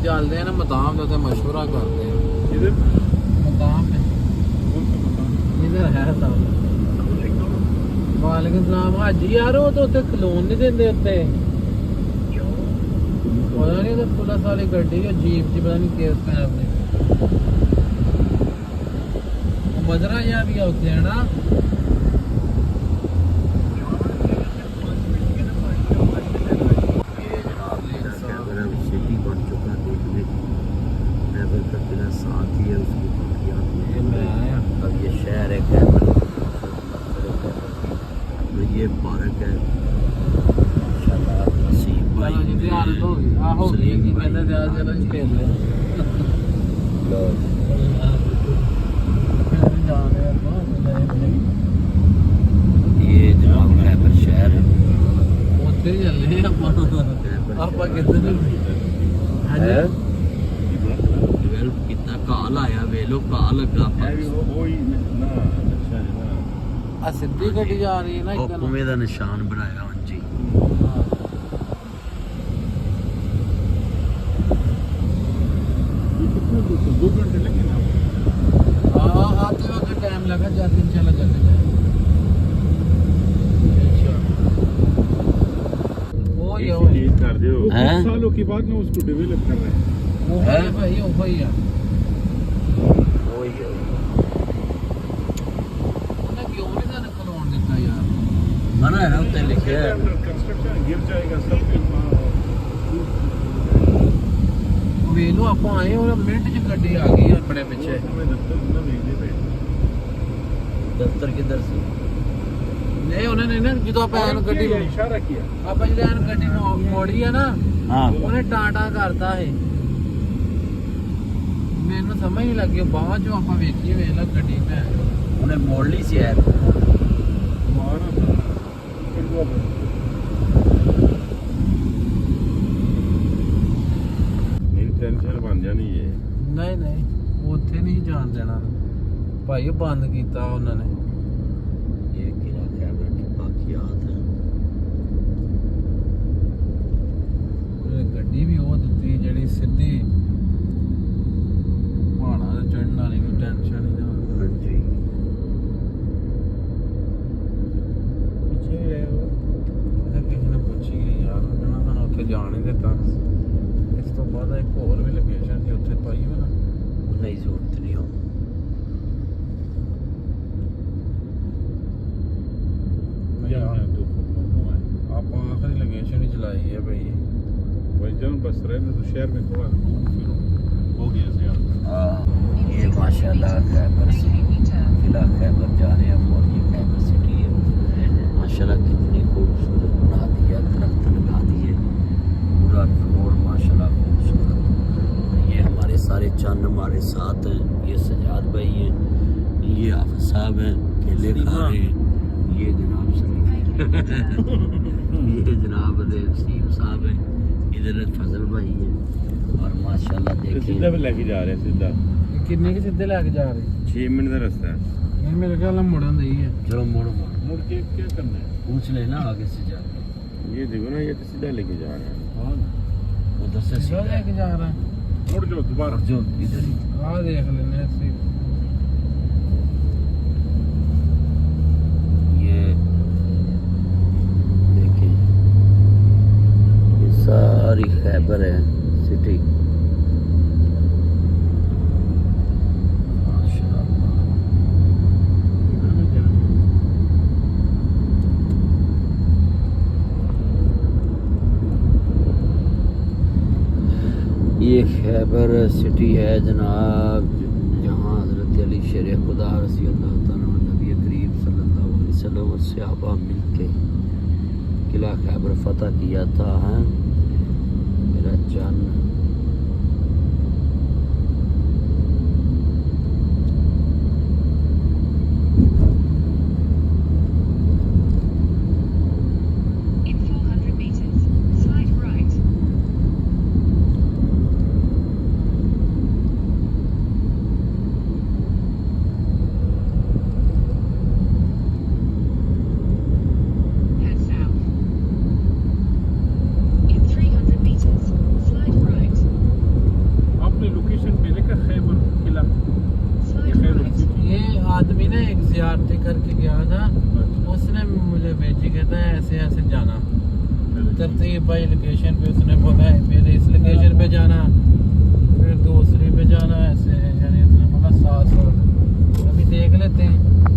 ਚੱਲਦੇ ਆ ਨਾ ਮਦਾਮ ਦੇ ਉੱਤੇ ਮਸ਼ਵਰਾ ਕਰਦੇ ਆ इधर ਮਦਾਮ में कौन सा मकान इधर है सब वालेकुम सलाम हाजी यार वो तो उत्ते खलोन नहीं देंदे उत्ते पता नहीं तो पुलिस वाली गड्डी और जीप च पता नहीं केस पे अपने मजरा या भी उत्ते है ना सिटी बन चुका देखने लेवल का किला साथ ही है उसकी बाकियात में अब ये शहर है कैबल तो ये पार्क है माशाल्लाह नसीब भाई चलो जी ध्यान हो गई आ हो गई की कहते थे आज चलो खेल ले लो ये जनाब कैबल शहर है ਉੱਥੇ ਹੀ ਚੱਲੇ ਆਪਾਂ ਕਿੱਧਰ ਨੂੰ ਹਾਂਜੀ डेवलप कितना काल आया वे लो काल लगा है भी वो ही ना अच्छा है ना ਆ ਸਿੱਧੀ ਗੱਡੀ ਜਾ ਰਹੀ ਹੈ ਨਾ ਇੱਧਰ ਨੂੰ हुक्मे का निशान बनाया हाँ जी ये कितना दूर से 2 घंटे लगे ना हाँ आते वक्त टाइम लगा जाते इंशाल्लाह चले जाए वो एक ये चीज कर दो हैं? कुछ सालों के बाद ना उसको डेवलप कर रहे हैं वो है भाई वो भाई है वही है उन्हें क्यों नहीं जाने खलोन देता यार मना है ना उत्ते लिखे है कंस्ट्रक्शन गिर जाएगा सब ਵੇਲੋ ਆਪਾਂ ਆਏ और मिनट च ਗੱਡੀ आ गई अपने पीछे दफ्तर किधर से नहीं उन्होंने ना ਜਦੋਂ ਆਪਾਂ ਐਨ ਗੱਡੀ इशारा किया ਆਪਾਂ ਜਦੋਂ ਐਨ ਗੱਡੀ ਮੋੜੀ ਆ ਨਾ हाँ ਉਹਨੇ ਟਾਟਾ ਕਰਤਾ ਇਹ ਮੈਨੂੰ ਸਮਝ ਨਹੀਂ ਲੱਗੀ ਬਾਅਦ ਜੋ ਆਪਾਂ ਵੇਖੀ ਵੇਖ ਲਾ ਗੱਡੀ ਮੈਂ उन्हें मोड़ ली सी है टेंशन बन जानी है ਨਹੀਂ ਨਹੀਂ ਉੱਥੇ ਨਹੀਂ ਜਾਣ ਦੇਣਾ ਭਾਈ ਉਹ ਬੰਦ ਕੀਤਾ ਉਹਨਾਂ ਨੇ ये किला कैबल की बाकियात है ਉਹਨੇ ਗੱਡੀ ਵੀ ਉਹ ਦਿੱਤੀ ਜਿਹੜੀ ਸਿੱਧੀ ਪਹਾੜਾਂ ਤੇ ਚੜਨ ਵਾਲੀ ਕੋਈ ਟੈਨਸ਼ਨ ਹੀ ਨਾ हाँ जी ਇਹਦਾ ਕਿਸੇ ਨੇ ਪੁੱਛੀ ਯਾਰ ਉਹਨਾਂ ਸਾਨੂੰ ਉੱਥੇ ਜਾਣ ਹੀ ਦਿੱਤਾ ਇਸ ਤੋਂ ਬਾਅਦ ਇੱਕ ਹੋਰ ਵੀ ਲੋਕੇਸ਼ਨ ਸੀ ਉੱਥੇ ਪਾਈ ਹੋਣਾ नहीं जरूरत नहीं हो ਆਪਾਂ ਆਖਰੀ ਲੋਕੇਸ਼ਨ ਹੀ ਚਲਾਈ ਹੈ ਭਾਈ भाई जब बस रहने तो शहर में थोड़ा हो गया से ये माशाल्लाह कैबर से किला कैबर जा रहे हैं और ये कैबर सिटी है माशाल्लाह कितनी खूबसूरत बना दिया दरख्त लगा दिए पूरा रोड माशाल्लाह खूबसूरत ये हमारे सारे चंद हमारे साथ हैं ये सजाद भाई हैं ये हाफिज साहब हैं केले खा रहे हैं ये जनाब सलीम ये जनाब सीम साहब हैं इधर फजल भाई है और माशाल्लाह सीधा देखिए भी लेके जा रहे हैं सीधा ਕਿੰਨੇ ਕਿ ਸਿੱਧੇ ਲੈ ਕੇ ਜਾ ਰਹੇ 6 मिनट का रास्ता है ਨਹੀਂ ਮੇਰੇ ਖਿਆਲ ਨਾਲ ਮੁੜਨ ਦੀ ਹੈ चलो मोड़ो मोड़ो मुड़ के क्या करना है पूछ लेना आगे से जाके ये देखो ना ये तो सीधा लेके जा रहे हैं हाँ उधर से ਸਿੱਧਾ ਲੈ ਕੇ ਜਾ ਰਹਾ मुड़ जाओ दोबारा और जो इधर ही ਆਹ ਦੇਖ ਲੈਨੇ ਅਸੀਂ ये देखिए ये सारी खैबर है सिटी माशाल्लाह ये खैबर सिटी है जनाब जहाँ हज़रत अली शेर खुदा रज़ी अल्लाह तआला अन्हु नबी करीम सल्लल्लाहु अलैहि वसल्लम और सहाबा मिलके किला खैबर फतह किया था हैं मेरा जान In 400 meters, slide right. Head south. In 300 meters, slide right. तरतीब भाई लोकेशन पे उसने बोला है पहले इस लोकेशन पे जाना फिर दूसरी पे जाना ऐसे यानी उसने बोला 700 अभी देख लेते हैं